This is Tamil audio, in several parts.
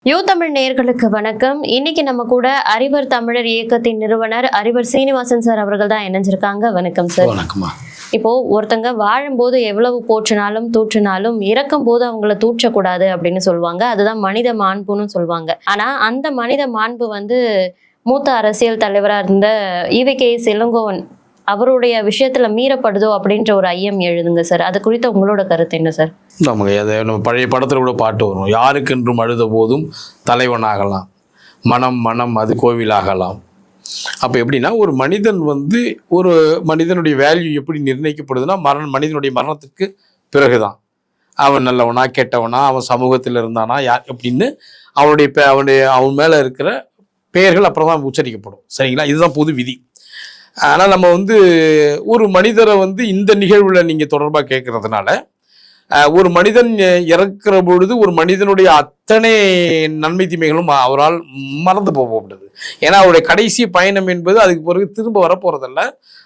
யூதமிழ் நேயர்களுக்கு வணக்கம். இன்னைக்கு நம்ம கூட அறிவர் தமிழர் இயக்கத்தின் நிறுவனர் அறிவர் சீனிவாசன் சார் அவர்கள் தான் இணைஞ்சிருக்காங்க. வணக்கம் சார். வணக்கம்மா. இப்போ ஒருத்தங்க வாழும்போது எவ்வளவு போற்றினாலும் தூற்றினாலும் இறக்கும் போது அவங்கள தூற்றக்கூடாது அப்படின்னு சொல்லுவாங்க. அதுதான் மனித மாண்புன்னு சொல்லுவாங்க. ஆனா அந்த மனித மாண்பு மூத்த அரசியல் தலைவரா இருந்த ஈ.வே.கே. இளங்கோவன் அவருடைய விஷயத்துல மீறப்படுதோ அப்படின்ற ஒரு ஐயம் எழுதுங்க சார். அது குறித்த உங்களோட கருத்து என்ன சார்? நமக்கு அதை நம்ம பழைய படத்தில் கூட பாட்டு வரும், யாருக்கென்றும் அழுத போதும் தலைவனாகலாம், மனம் மனம் அது கோவிலாகலாம். அப்போ எப்படின்னா ஒரு மனிதன் ஒரு மனிதனுடைய வேல்யூ எப்படி நிர்ணயிக்கப்படுதுன்னா மனிதனுடைய மரணத்துக்கு பிறகுதான். அவன் நல்லவனா கெட்டவனா, அவன் சமூகத்தில் இருந்தானா யார் அப்படின்னு அவன் மேலே இருக்கிற பெயர்கள் அப்புறம் தான் உச்சரிக்கப்படும். சரிங்களா? இதுதான் பொது விதி. ஆனால் நம்ம ஒரு மனிதரை இந்த நிகழ்வில் நீங்கள் தொடர்பாக கேட்கறதுனால ஒரு மனிதன் இறக்குற பொழுது ஒரு மனிதனுடைய அத்தனை நன்மை தீமைகளும் அவரால் மறந்து போகப்படுது. ஏன்னா அவருடைய கடைசி பயணம் என்பது அதுக்கு பிறகு திரும்ப வரப்போறதில்ல.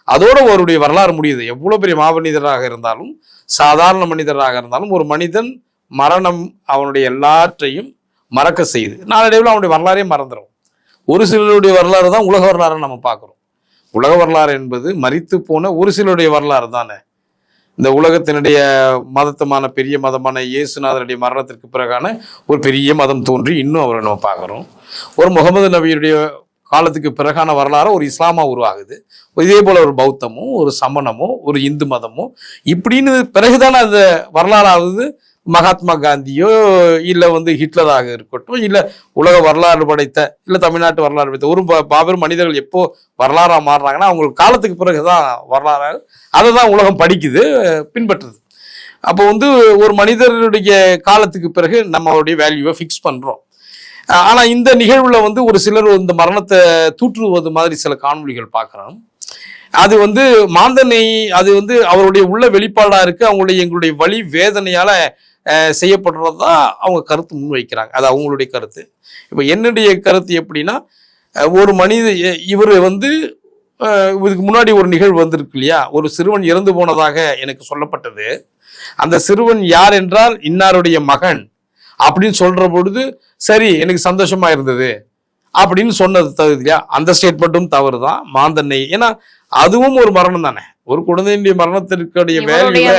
அதோட அவருடைய வரலாறு முடியுது. எவ்வளோ பெரிய மாமனிதராக இருந்தாலும் சாதாரண மனிதராக இருந்தாலும் ஒரு மனிதன் மரணம் அவனுடைய எல்லாற்றையும் மறக்க செய்யுது. நாளடைவில் அவனுடைய வரலாறே மறந்துடும். ஒரு சிலருடைய வரலாறு தான் உலக வரலாறு நம்ம பார்க்குறோம். உலக வரலாறு என்பது மரித்து போன ஒரு சிலருடைய வரலாறு தானே. இந்த உலகத்தினுடைய மதத்தமான பெரிய மதமான இயேசுநாதருடைய மரணத்திற்கு பிறகான ஒரு பெரிய மதம் தோன்றி இன்னும் அவரை நம்ம பார்க்குறோம். ஒரு முகமது நபியுடைய காலத்துக்கு பிறகான வரலாறு ஒரு இஸ்லாமா உருவாகுது. இதே போல ஒரு பௌத்தமோ ஒரு சமணமோ ஒரு இந்து மதமோ இப்படின்னு பிறகுதானே அந்த வரலாறாவது. மகாத்மா காந்தியோ இல்லை ஹிட்லராக இருக்கட்டும், இல்லை உலக வரலாறு படைத்த இல்லை தமிழ்நாட்டு வரலாறு படைத்த ஒரு பாபெரும் மனிதர்கள் எப்போ வரலாறாக மாறுறாங்கன்னா அவங்களுக்கு காலத்துக்கு பிறகுதான் வரலாறாக அதை தான் உலகம் படிக்குது, பின்பற்றுது. அப்போ ஒரு மனிதருடைய காலத்துக்கு பிறகு நம்ம அவருடைய வேல்யூவை ஃபிக்ஸ் பண்ணுறோம். ஆனால் இந்த நிகழ்வில் ஒரு சிலர் இந்த மரணத்தை தூற்றுவது மாதிரி சில காணொலிகள் பார்க்குறோம். அது மாந்தனை அது அவருடைய உள்ள வெளிப்பாடாக இருக்குது. எங்களுடைய வலி வேதனையால் செய்யப்படுறது தான் அவங்க கருத்து முன்வைக்கிறாங்க. அது அவங்களுடைய கருத்து. இப்போ என்னுடைய கருத்து எப்படின்னா, ஒரு மனித இவர் இதுக்கு முன்னாடி ஒரு நிகழ்வு வந்திருக்கு இல்லையா, ஒரு சிறுவன் இறந்து போனதாக எனக்கு சொல்லப்பட்டது. அந்த சிறுவன் யார் என்றால் இன்னாருடைய மகன் அப்படின்னு சொல்ற பொழுது சரி எனக்கு சந்தோஷமா இருந்தது அப்படின்னு சொன்னது தகுதி இல்லையா? அந்த ஸ்டேட்மெண்ட்டும் தவறு தான். மாந்தன்னை, ஏன்னா அதுவும் ஒரு மரணம் தானே. ஒரு குழந்தையுடைய மரணத்திற்குடைய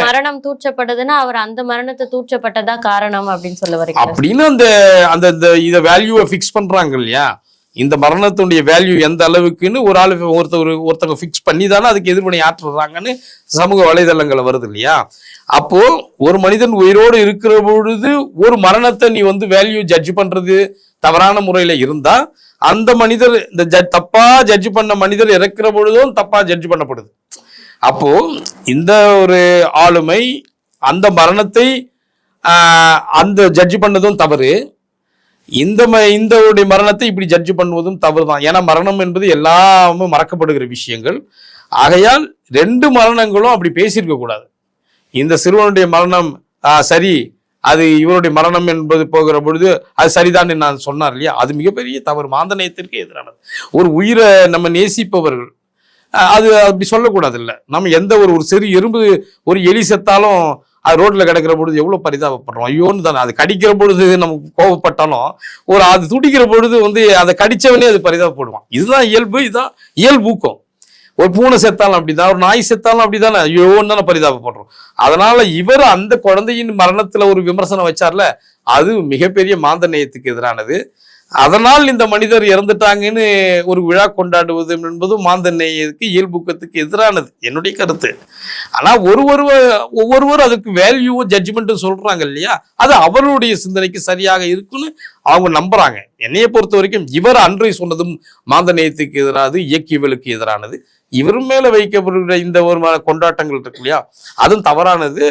மரணம் தூற்றப்பட்டதுன்னா அவர் அந்த மரணத்தை தூற்றப்பட்டதா காரணம் அப்படின்னு சொல்ல வரீங்க அப்படின்னு அந்த இத வேல்யூவை ஃபிக்ஸ் பண்றாங்க இல்லையா? இந்த மரணத்துடைய வேல்யூ எந்த அளவுக்குன்னு ஒரு ஆள் ஒருத்தவங்க ஃபிக்ஸ் பண்ணி தானே அதுக்கு எதிர்வினை ஆற்றுறாங்கன்னு சமூக வலைதளங்களை வருது இல்லையா? அப்போ ஒரு மனிதன் உயிரோடு இருக்கிற பொழுது ஒரு மரணத்தை நீ வேல்யூ ஜட்ஜ் பண்றது தவறான முறையில இருந்தா அந்த மனிதர் இந்த தப்பா ஜட்ஜ் பண்ண மனிதர் இறக்குற பொழுதும் தப்பா ஜட்ஜ் பண்ணப்படுது. அப்போ இந்த ஒரு ஆளுமை அந்த மரணத்தை அந்த ஜட்ஜ் பண்ணதும் தவறு, இந்த மரணத்தை இப்படி ஜட்ஜ் பண்ணுவதும் தவறு தான். ஏன்னா மரணம் என்பது எல்லாமே மறக்கப்படுகிற விஷயங்கள். ஆகையால் ரெண்டு மரணங்களும் அப்படி பேசியிருக்க கூடாது. இந்த சிறுவனுடைய மரணம் சரி, அது இவருடைய மரணம் என்பது போகிற பொழுது அது சரிதான் நான் சொன்னார் இல்லையா, அது மிகப்பெரிய தவறு, மாந்தநேயத்திற்கு எதிரானது. ஒரு உயிரை நம்ம நேசிப்பவர்கள் அது அப்படி சொல்லக்கூடாது. இல்லை, நம்ம எந்த ஒரு சிறு எறும்பு ஒரு எலி செத்தாலும் அது ரோட்ல கிடக்கிற பொழுது எவ்வளவு பரிதாபப்படுறோம், ஐயோன்னு தானே. அது கடிக்கிற பொழுது நமக்கு கோபப்பட்டாலும் அது துடிக்கிற பொழுது அதை கடிச்சவனே அது பரிதாபப்படுவான். இதுதான் இயல்பு, இதுதான் இயல்பூக்கம். ஒரு பூனை செத்தாலும் அப்படிதான், ஒரு நாய் செத்தாலும் அப்படிதானே, ஐயோன்னு தானே பரிதாபப்படுறோம். அதனால இவர் அந்த குழந்தையின் மரணத்துல ஒரு விமர்சனம் வச்சார்ல, அது மிகப்பெரிய மாந்தநேயத்துக்கு எதிரானது. அதனால் இந்த மனிதர் இறந்துட்டாங்கன்னு ஒரு விழா கொண்டாடுவது என்பது மாந்தநேயத்துக்கு இயல்பூக்கத்துக்கு எதிரானது என்னுடைய கருத்து. ஆனா ஒவ்வொருவர் அதுக்கு வேல்யூ ஜட்ஜ்மெண்ட்டும் சொல்றாங்க இல்லையா, அது அவருடைய சிந்தனைக்கு சரியாக இருக்குன்னு அவங்க நம்புறாங்க. என்னைய பொறுத்த வரைக்கும் இவர் அன்றை சொன்னதும் மாந்தநேயத்துக்கு எதிரானது, இயக்கியவளுக்கு எதிரானது. இவர் மேல வைக்கப்படுகிற இந்த ஒரு கொண்டாட்டங்கள் இருக்கு இல்லையா, அதுவும் தவறானது.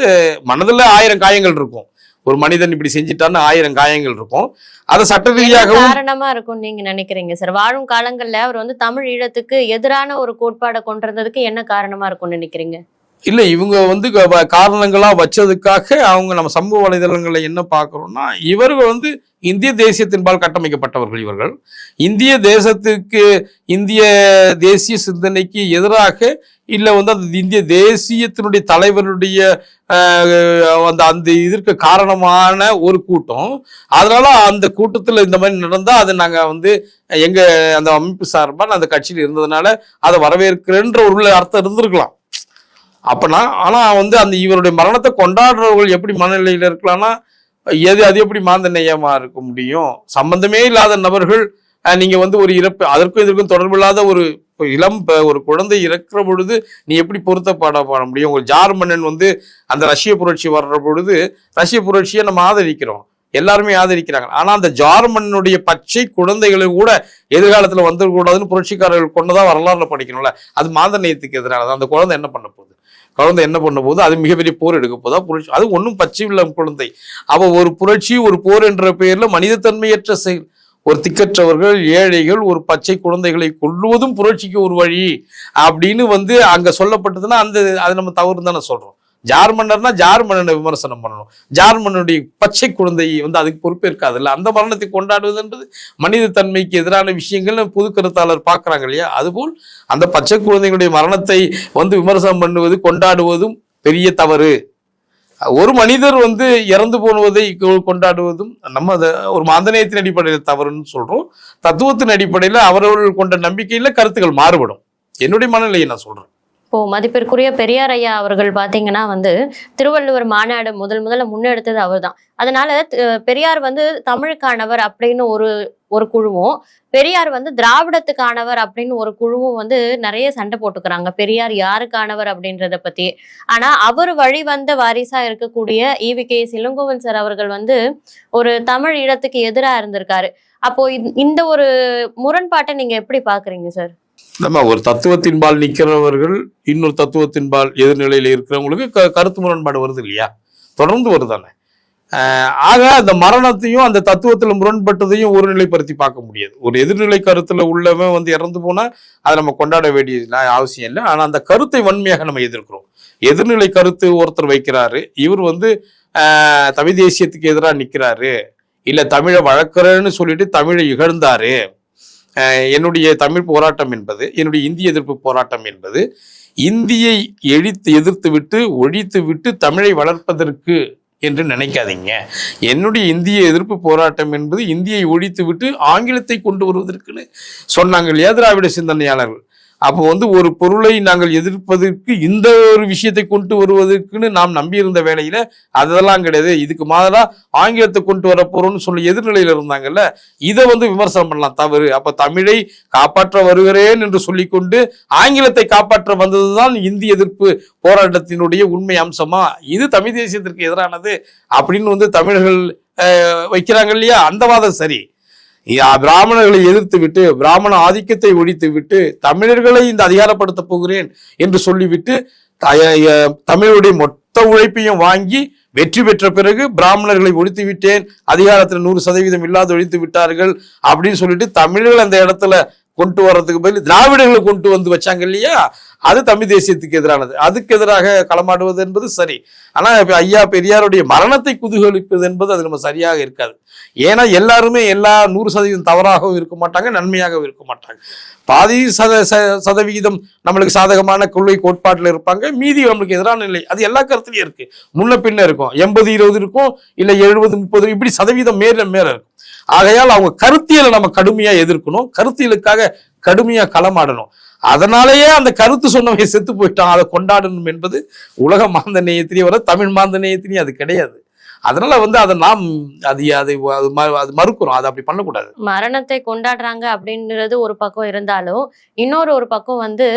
மனதுல 1000 காயங்கள் இருக்கும். ஒரு மனிதன் இப்படி செஞ்சிட்டான்னு 1000 காயங்கள் இருக்கும். அதை சட்ட ரீதியாக காரணமா இருக்கும் நீங்க நினைக்கிறீங்க சார்? வாழும் காலங்கள்ல அவர் தமிழ் ஈழத்துக்கு எதிரான ஒரு கோட்பாடை கொண்டிருந்ததுக்கு என்ன காரணமா இருக்கும்னு நினைக்கிறீங்க? இல்லை, இவங்க வந்து காரணங்களா வச்சதுக்காக அவங்க நம்ம சமூக வலைதளங்களை என்ன பார்க்குறோம்னா, இவர்கள் வந்து இந்திய தேசியத்தின்பால் கட்டமைக்கப்பட்டவர்கள். இவர்கள் இந்திய தேசத்துக்கு, இந்திய தேசிய சிந்தனைக்கு எதிராக, இல்லை வந்து அந்த இந்திய தேசியத்தினுடைய தலைவருடைய அந்த அந்த இதற்கு காரணமான ஒரு கூட்டம். அதனால அந்த கூட்டத்தில் இந்த மாதிரி நடந்தால் அது நாங்கள் வந்து எங்க அந்த அமைப்பு சார்பாக அந்த கட்சியில் இருந்ததுனால அதை வரவேற்கிறேன்ற ஒரு அர்த்தம் இருந்திருக்கலாம். அப்பனா ஆனால் வந்து அந்த இவருடைய மரணத்தை கொண்டாடுறவர்கள் எப்படி மனநிலையில் இருக்கலாம்னா, அது எப்படி மாந்தநேயமா இருக்க முடியும்? சம்பந்தமே இல்லாத நபர்கள் நீங்க வந்து ஒரு இறப்பு, அதற்கும் இதற்கும் தொடர்பு இல்லாத ஒரு ஒரு குழந்தை இறக்குற பொழுது நீ எப்படி பொருத்தப்பாட பாட முடியும்? ஒரு ஜார் மன்னன் வந்து அந்த ரஷ்ய புரட்சி வர்ற பொழுது ரஷ்ய புரட்சியை நம்ம ஆதரிக்கிறோம், எல்லாருமே ஆதரிக்கிறாங்க. ஆனா அந்த ஜார்மனுடைய பச்சை குழந்தைகளை கூட எதிர்காலத்துல வந்துடக்கூடாதுன்னு புரட்சிக்காரர்கள் கொண்டுதான் வரலாறுல படிக்கணும்ல. அது மாந்தநேயத்துக்கு எதிரானது. அந்த குழந்தை என்ன பண்ண போகுது? குழந்தை என்ன பண்ண போது? அது மிகப்பெரிய போர் எடுக்க போதா? புரட்சி அது ஒன்றும் பச்சை இல்லை குழந்தை. அவ ஒரு புரட்சி, ஒரு போர் என்ற பெயர்ல மனிதத்தன்மையற்ற செயல். ஒரு திக்கற்றவர்கள், ஏழைகள், ஒரு பச்சை குழந்தைகளை கொல்லுவதும் புரட்சிக்கு ஒரு வழி அப்படின்னு வந்து அங்க சொல்லப்பட்டதுன்னா அது நம்ம தவறு தானே சொல்றோம். ஜார்மன்னர்னா ஜார்மன்னனை விமர்சனம் பண்ணணும். ஜார்மனுடைய பச்சை குழந்தை வந்து அதுக்கு பொறுப்பேற்காது இல்லை. அந்த மரணத்தை கொண்டாடுவது என்பது மனித தன்மைக்கு எதிரான விஷயங்கள் பொது கருத்தாளர் பார்க்குறாங்க இல்லையா? அதுபோல் அந்த பச்சை குழந்தைகளுடைய மரணத்தை வந்து விமர்சனம் பண்ணுவது, கொண்டாடுவதும் பெரிய தவறு. ஒரு மனிதர் வந்து இறந்து போனுவதை கொண்டாடுவதும் நம்ம அதை ஒரு மாந்தநேயத்தின் அடிப்படையில் தவறுன்னு சொல்றோம். தத்துவத்தின் அடிப்படையில் அவர்கள் கொண்ட நம்பிக்கையில கருத்துக்கள் மாறுபடும். என்னுடைய மனநிலையை நான் சொல்றேன். இப்போ மதிப்பிற்குரிய பெரியார் ஐயா அவர்கள் பாத்தீங்கன்னா வந்து திருவள்ளுவர் மாநாடு முதல்ல முன்னெடுத்தது அவர் தான். அதனால பெரியார் வந்து தமிழுக்கானவர் அப்படின்னு ஒரு குழுவும், பெரியார் வந்து திராவிடத்துக்கானவர் அப்படின்னு ஒரு குழுவும் வந்து நிறைய சண்டை போட்டுக்கிறாங்க, பெரியார் யாருக்கானவர் அப்படின்றத பத்தி. ஆனா அவர் வழி வந்த வாரிசா இருக்கக்கூடிய ஈவிகே இளங்கோவன் சார் அவர்கள் வந்து ஒரு தமிழ் ஈழத்துக்கு எதிராக இருந்திருக்காரு. அப்போ இந்த ஒரு முரண்பாட்டை நீங்க எப்படி பாக்குறீங்க சார்? நம்ம ஒரு தத்துவத்தின்பால் நிற்கிறவர்கள் இன்னொரு தத்துவத்தின்பால் எதிர்நிலையில் இருக்கிறவங்களுக்கு கருத்து முரண்பாடு வருது இல்லையா? தொடர்ந்து வருதானே. ஆக அந்த மரணத்தையும் அந்த தத்துவத்தில் முரண்பட்டதையும் ஒரு நிலைப்படுத்தி பார்க்க முடியாது. ஒரு எதிர்நிலை கருத்துல உள்ளவன் வந்து இறந்து போனா அதை நம்ம கொண்டாட வேண்டிய அவசியம் இல்லை. ஆனா அந்த கருத்தை வன்மையாக நம்ம எதிர்க்கிறோம். எதிர்நிலை கருத்து ஒருத்தர் வைக்கிறாரு, இவர் வந்து தமிழ் தேசியத்துக்கு எதிராக நிற்கிறாரு, இல்ல தமிழை வளர்க்குறேன்னு சொல்லிட்டு தமிழை இகழ்ந்தாரு. என்னுடைய தமிழ் போராட்டம் என்பது, என்னுடைய இந்திய எதிர்ப்பு போராட்டம் என்பது இந்தியை எதிர்த்து விட்டு ஒழித்து விட்டு தமிழை வளர்ப்பதற்கு என்று நினைக்காதீங்க. என்னுடைய இந்திய எதிர்ப்பு போராட்டம் என்பது இந்தியை ஒழித்து விட்டு ஆங்கிலத்தை கொண்டு வருவதற்குன்னு சொன்னாங்க இல்லையா திராவிட சிந்தனையாளர்கள். அப்போ வந்து ஒரு பொருளை நாங்கள் எதிர்ப்பதற்கு இந்த ஒரு விஷயத்தை கொண்டு வருவதற்குன்னு நாம் நம்பியிருந்த வேலையில அதெல்லாம் கிடையாது, இதுக்கு மாதிரா ஆங்கிலத்தை கொண்டு வர போறோம்னு சொல்லி எதிர்நிலையில இருந்தாங்கல்ல, இதை வந்து விமர்சனம் பண்ணலாம், தவறு. அப்ப தமிழை காப்பாற்ற வருகிறேன் என்று சொல்லிக்கொண்டு ஆங்கிலத்தை காப்பாற்ற வந்ததுதான் இந்திய எதிர்ப்பு போராட்டத்தினுடைய உண்மை அம்சமா? இது தமிழ் தேசியத்திற்கு எதிரானது அப்படின்னு வந்து தமிழர்கள் வைக்கிறாங்க இல்லையா? அந்த வாதம் சரி. பிராமணர்களை எதிர்த்து விட்டு பிராமண ஆதிக்கத்தை ஒழித்து விட்டு தமிழர்களை இந்த அதிகாரப்படுத்த போகிறேன் என்று சொல்லிவிட்டு தமிழுடைய மொத்த உழைப்பையும் வாங்கி வெற்றி பெற்ற பிறகு பிராமணர்களை ஒழித்து விட்டேன், அதிகாரத்தில் 100% இல்லாத ஒழித்து விட்டார்கள் அப்படின்னு சொல்லிட்டு தமிழர்கள் அந்த இடத்துல கொண்டு வர்றதுக்கு பதில் திராவிடர்களை கொண்டு வந்து வச்சாங்க இல்லையா? அது தமிழ் தேசியத்துக்கு எதிரானது. அதுக்கு எதிராக களமாடுவது என்பது சரி. ஆனா ஐயா பெரியாருடைய மரணத்தை குதூகலிப்பது என்பது அது நம்ம சரியாக இருக்காது. ஏன்னா எல்லாருமே 100% தவறாகவும் இருக்க மாட்டாங்க, நன்மையாகவும் இருக்க மாட்டாங்க. பாதி சதவிகிதம் நம்மளுக்கு சாதகமான கொள்கை கோட்பாட்டில் இருப்பாங்க, மீதி நம்மளுக்கு எதிரான நிலை. அது எல்லா கருத்துலயும் இருக்கு, முன்ன பின்ன இருக்கும், 80-20 இருக்கும், இல்ல 70-30 இப்படி சதவீதம் மேல இருக்கும். ஆகையால் அவங்க கருத்தியலை நம்ம கடுமையா எதிர்க்கணும், கருத்தியலுக்காக கடுமையா களமாடணும். அதனாலேயே அந்த கருத்து சொன்னவங்க செத்து போயிட்டான், அதை கொண்டாடணும் என்பது உலக மாந்த நேயத்திலேயே வர தமிழ் மாந்த நேயத்திலேயே அது கிடையாது. அதனால வந்து அதை நாம் அது மறுக்கிறோம், அதை அப்படி பண்ணக்கூடாது. மரணத்தை கொண்டாடுறாங்க அப்படின்றது ஒரு பக்கம் இருந்தாலும் இன்னொரு பக்கம் வந்து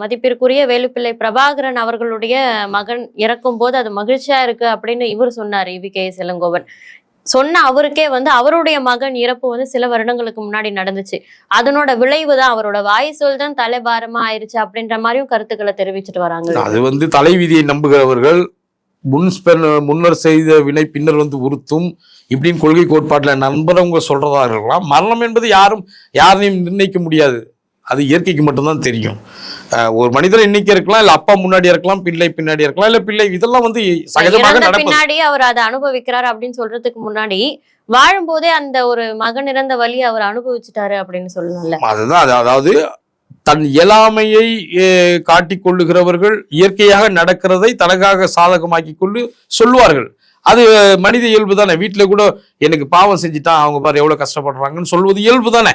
மதிப்பிற்குரிய வேலுப்பிள்ளை பிரபாகரன் அவர்களுடைய மகன் இறக்கும் போது அது மகிழ்ச்சியா இருக்கு அப்படின்னு இவர் சொன்னார். ஈவிகே இளங்கோவன் சொன்ன அவருக்கே வந்து அவருடைய மகன் இறப்பு வந்து சில வருடங்களுக்கு முன்னாடி நடந்துச்சு. அதனோட விளைவு தான் அவரோட வாய்சொல் தான் தலைபாரமா ஆயிருச்சு அப்படின்ற மாதிரியும் கருத்துக்களை தெரிவிச்சுட்டு வராங்க. அது வந்து தலைவிதியை நம்புகிறவர்கள் முன்னர் செய்த வினை பின்னர் வந்து உறுத்தும் இப்படின்னு கொள்கை கோட்பாட்டில் நண்பரவங்க சொல்றதா இருக்கலாம். மரணம் என்பது யாரையும் நிர்ணயிக்க முடியாது, அது இயற்கைக்கு மட்டும்தான் தெரியும். ஒரு மனிதர் இன்னைக்கு இருக்கலாம், இல்ல அப்பா முன்னாடி இருக்கலாம், பிள்ளை பின்னாடி இருக்கலாம், இல்ல பிள்ளை, இதெல்லாம் வந்து சகஜமாக இறந்த நடப்பது. பின்னாடி அவர் அதை அனுபவிக்கிறாரு அப்படின்னு சொல்றதுக்கு முன்னாடி வாழும்போதே அந்த ஒரு மகன் இறந்த வலி அவர் அனுபவிச்சுட்டாரு அப்படின்னு சொல்லணும்ல. அதுதான் அதாவது தன் இயலாமையை காட்டிக் கொள்ளுகிறவர்கள் இயற்கையாக நடக்கிறதை தனக்காக சாதகமாக்கி கொண்டு சொல்லுவார்கள். அது மனித இயல்பு தானே. வீட்டுல கூட எனக்கு பாவம் செஞ்சுட்டான், அவங்க பாரு எவ்வளவு கஷ்டப்படுறாங்கன்னு சொல்வது இயல்பு தானே.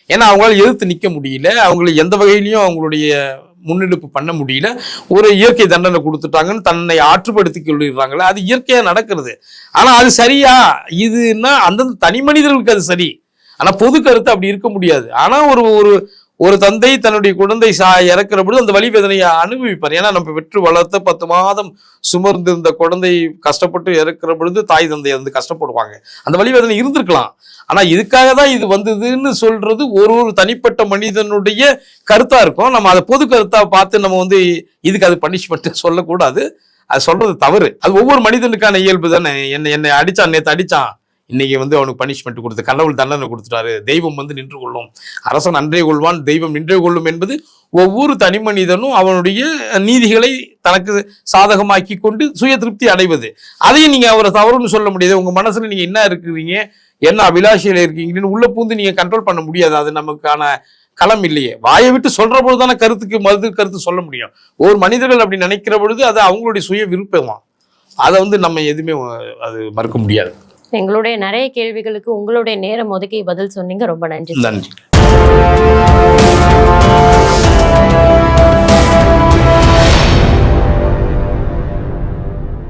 ஏன்னா அவங்களால எதிர்த்து நிற்க முடியல, அவங்களை எந்த வகையிலையும் அவங்களுடைய முன்னெடுப்பு பண்ண முடியல, ஒரு இயற்கை தண்டனை கொடுத்துட்டாங்கன்னு தன்னை ஆற்றுப்படுத்தி கொள்ளிடுறாங்களே, அது இயற்கையா நடக்கிறது. ஆனா அது சரியா இதுன்னா அந்தந்த தனி மனிதர்களுக்கு அது சரி. ஆனா பொது கருத்து அப்படி இருக்க முடியாது. ஆனா ஒரு ஒரு தந்தை தன்னுடைய குழந்தை இறக்குற பொழுது அந்த வலி வேதனையை அனுபவிப்பார். ஏன்னா நம்ம பெற்று வளர்த்த 10 மாதம் சுமர்ந்திருந்த குழந்தை கஷ்டப்பட்டு இறக்குற பொழுது தாய் தந்தை வந்து கஷ்டப்படுவாங்க. அந்த வலி வேதனை இருந்திருக்கலாம். ஆனா இதுக்காக தான் இது வந்ததுன்னு சொல்றது ஒரு தனிப்பட்ட மனிதனுடைய கருத்தா இருக்கும். நம்ம அதை பொது கருத்தா பார்த்து நம்ம வந்து இதுக்கு அது பனிஷ்மெண்ட் சொல்லக்கூடாது. அது சொல்றது தவறு. அது ஒவ்வொரு மனிதனுக்கான இயல்பு தானே. என்னை அடிச்சான், நேற்று அடிச்சான், இன்னைக்கு வந்து அவனுக்கு பனிஷ்மெண்ட் கொடுத்து கடவுள் தண்டனை கொடுத்துட்டாரு, தெய்வம் வந்து நின்று கொள்ளும், அரசன் அன்றே கொள்வான், தெய்வம் நின்றே கொள்ளும் என்பது ஒவ்வொரு தனி மனிதனும் அவனுடைய நீதிகளை தனக்கு சாதகமாக்கி கொண்டு சுய திருப்தி அடைவது. அதையும் நீங்க அவரை தவறுன்னு சொல்ல முடியாது. உங்க மனசுல நீங்க என்ன இருக்கிறீங்க, என்ன அபிலாஷையில இருக்கீங்கன்னு உள்ள பூந்து நீங்க கண்ட்ரோல் பண்ண முடியாது. அது நமக்கான களம் இல்லையே. வாயை விட்டு சொல்ற பொழுதுதானே கருத்துக்கு மறு கருத்து சொல்ல முடியும். ஒரு மனிதர்கள் அப்படி நினைக்கிற பொழுது அது அவங்களுடைய சுய விருப்பம். அதை வந்து நம்ம எதுவுமே அது மறுக்க முடியாது. எங்களுடைய நிறைய கேள்விகளுக்கு உங்களுடைய நேரம் ஒதுக்கி பதில் சொன்னீங்க. ரொம்ப நன்றி. நன்றி.